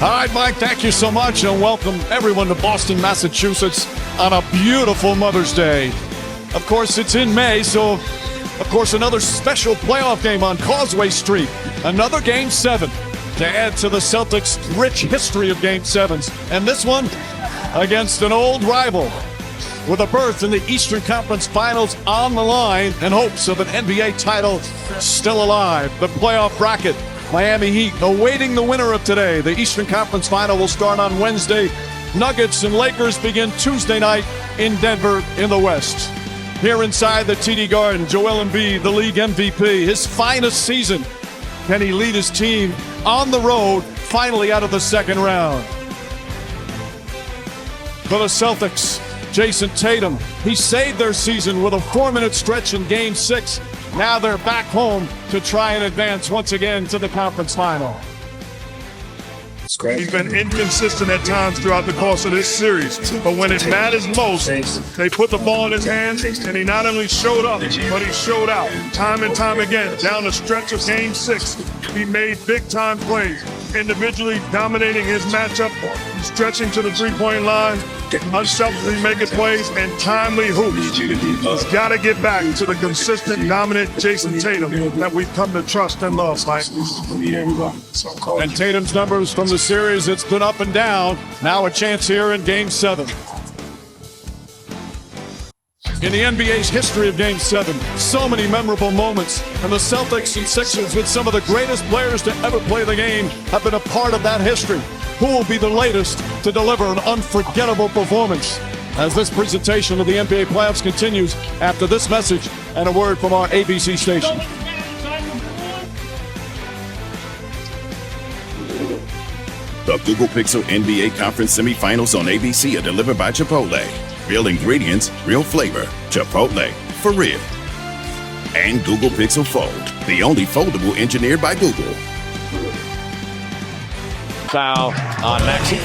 All right, Mike, thank you so much, and welcome everyone to Boston, Massachusetts on a beautiful Mother's Day. Of course, it's in May, so of course another special playoff game on Causeway Street. Another Game 7 to add to the Celtics' rich history of Game 7s. And this one against an old rival with a berth in the Eastern Conference Finals on the line and hopes of an NBA title still alive. The playoff bracket. Miami Heat awaiting the winner of today. The Eastern Conference Final will start on Wednesday. Nuggets and Lakers begin Tuesday night in Denver in the West. Here inside the TD Garden, Joel Embiid, the league MVP, his finest season. Can he lead his team on the road, finally out of the second round? For the Celtics, Jason Tatum, he saved their season with a 4-minute stretch in Game 6. Now they're back home to try and advance once again to the conference final. He's been inconsistent at times throughout the course of this series, but when it matters most, they put the ball in his hands, and he not only showed up, but he showed out time and time again. Down the stretch of Game 6, he made big-time plays, individually dominating his matchup, stretching to the three-point line, unselfishly making plays, and timely hoops. He's got to get back to the consistent, dominant Jason Tatum that we've come to trust and love, Mike. And Tatum's numbers from the series, it's been up and down. Now a chance here in Game 7. In the NBA's history of Game 7, so many memorable moments, and the Celtics and Sixers, with some of the greatest players to ever play the game, have been a part of that history. Who will be the latest to deliver an unforgettable performance? As this presentation of the NBA playoffs continues after this message and a word from our ABC station. The Google Pixel NBA Conference semifinals on ABC are delivered by Chipotle. Real ingredients, real flavor. Chipotle, for real. And Google Pixel Fold, the only foldable engineered by Google. Foul on Maxey.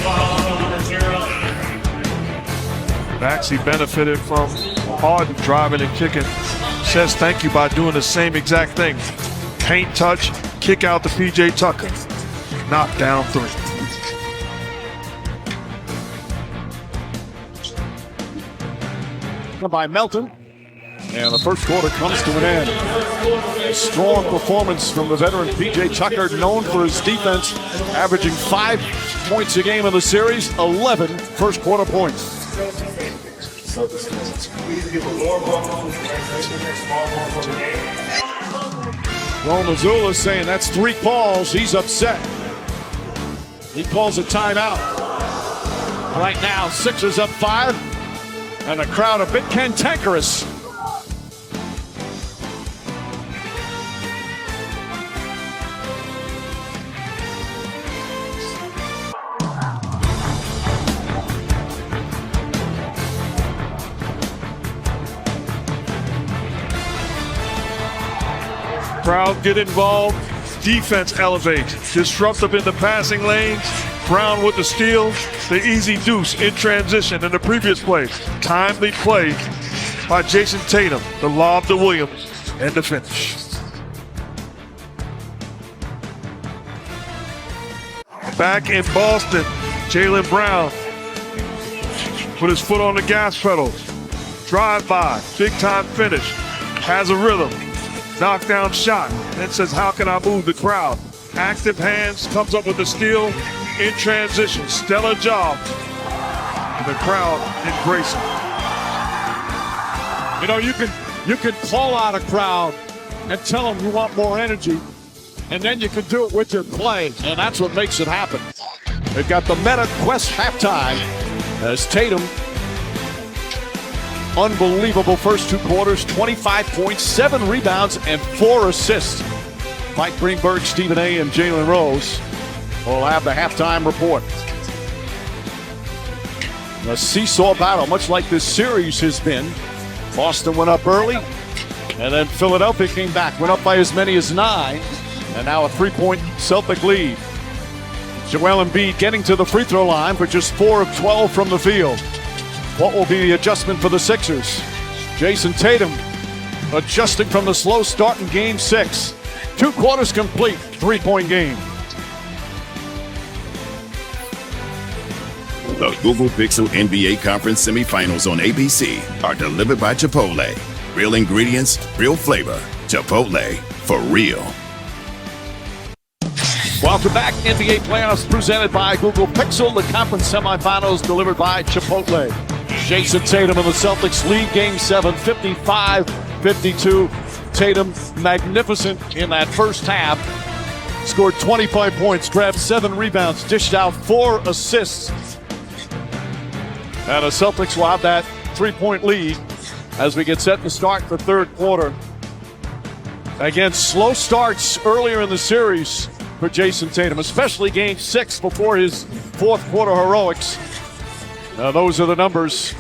Maxey benefited from Harden driving and kicking. Says thank you by doing the same exact thing. Paint touch, kick out to PJ Tucker. Knock down 3. By Melton, and the first quarter comes to an end. A strong performance from the veteran PJ Tucker, known for his defense, averaging 5 points a game in the series, 11 first quarter points. Ron Mazzulla saying that's 3 calls. He's upset. He calls a timeout. Right now, Sixers up 5. And the crowd a bit cantankerous. Crowd get involved, defense elevate, disruptive in the passing lanes. Brown with the steal, the easy deuce in transition in the previous play. Timely play by Jason Tatum, the lob to Williams, and the finish. Back in Boston, Jaylen Brown with his foot on the gas pedal. Drive by, big time finish, has a rhythm, knockdown shot, and says, how can I move the crowd? Active hands, comes up with the steal. In transition, stellar job. And the crowd embracing. You know, you can call out a crowd and tell them you want more energy, and then you can do it with your play, and that's what makes it happen. They've got the Meta Quest halftime as Tatum, unbelievable first 2 quarters, 25 points, 7 rebounds, and 4 assists. Mike Greenberg, Stephen A., and Jalen Rose will have the halftime report. A seesaw battle, much like this series has been. Boston went up early, and then Philadelphia came back, went up by as many as 9, and now a 3-point Celtic lead. Joel Embiid getting to the free throw line for just 4 of 12 from the field. What will be the adjustment for the Sixers? Jason Tatum adjusting from the slow start in Game 6. 2 quarters complete, 3-point game. The Google Pixel NBA Conference semifinals on ABC are delivered by Chipotle. Real ingredients, real flavor. Chipotle, for real. Welcome back. NBA playoffs presented by Google Pixel. The conference semifinals delivered by Chipotle. Jason Tatum and the Celtics lead Game 7, 55-52. Tatum, magnificent in that first half. Scored 25 points, grabbed 7 rebounds, dished out 4 assists. And the Celtics will have that 3-point lead as we get set to start the third quarter. Again, slow starts earlier in the series for Jason Tatum, especially Game 6 before his fourth quarter heroics. Now, those are the numbers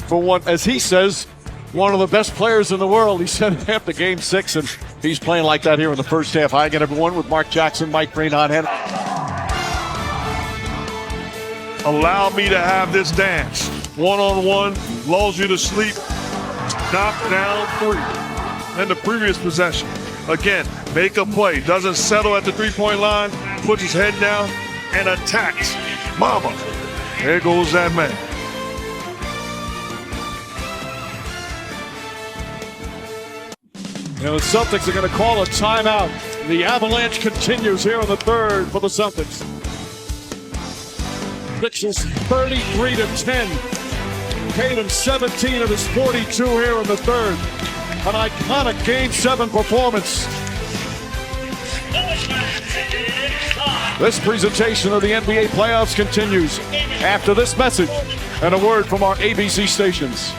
for one, as he says, one of the best players in the world. He said after Game 6, and he's playing like that here in the first half. Hi again, everyone, with Mark Jackson, Mike Green on hand. Allow me to have this dance. One-on-one, lulls you to sleep, knock down 3. And the previous possession, again, make a play, doesn't settle at the three-point line, puts his head down, and attacks. Mama, there goes that man. The Celtics are going to call a timeout. The avalanche continues here in the third for the Celtics. Pixels 33-10. Tatum 17 of his 42 here in the third. An iconic Game 7 performance. This presentation of the NBA playoffs continues after this message and a word from our ABC stations.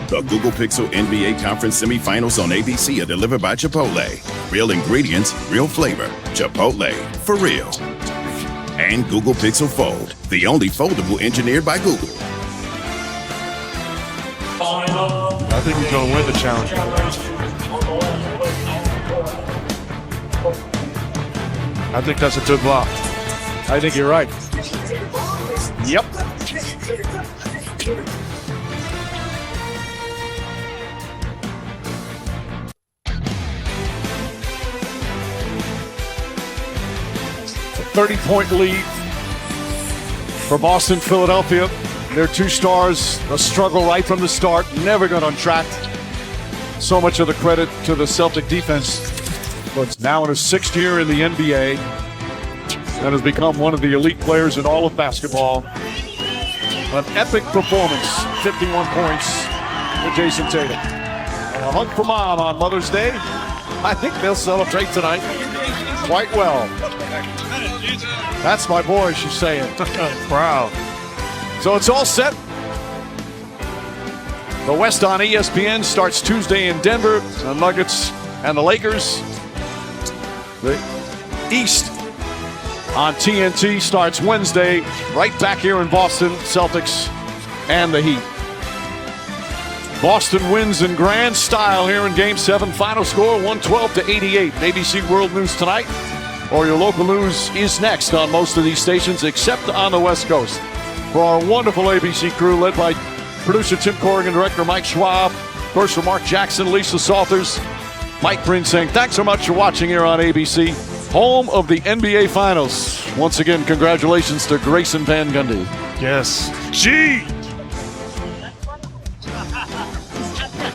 The Google Pixel NBA Conference semifinals on ABC are delivered by Chipotle. Real ingredients, real flavor. Chipotle, for real. And Google Pixel Fold, the only foldable engineered by Google. I think he's going to win the challenge. I think that's a good block. I think you're right. Yep. A 30-point lead for Boston, Philadelphia. Their 2 stars, a struggle right from the start, never got on track. So much of the credit to the Celtic defense, but now in his 6th year in the NBA, and has become one of the elite players in all of basketball. An epic performance, 51 points for Jason Tatum. And a hug for Mom on Mother's Day. I think they'll celebrate tonight quite well. That's my boy, she's saying. Proud. So it's all set. The West on ESPN starts Tuesday in Denver. The Nuggets and the Lakers. The East on TNT starts Wednesday. Right back here in Boston, Celtics and the Heat. Boston wins in grand style here in Game 7. Final score 112-88. ABC World News tonight, or your local news is next on most of these stations except on the West Coast. For our wonderful ABC crew led by producer Tim Corrigan, director Mike Schwab, of course for Mark Jackson, Lisa Salters, Mike Bryn saying thanks so much for watching here on ABC, home of the NBA Finals. Once again, congratulations to Grayson Van Gundy. Yes. G.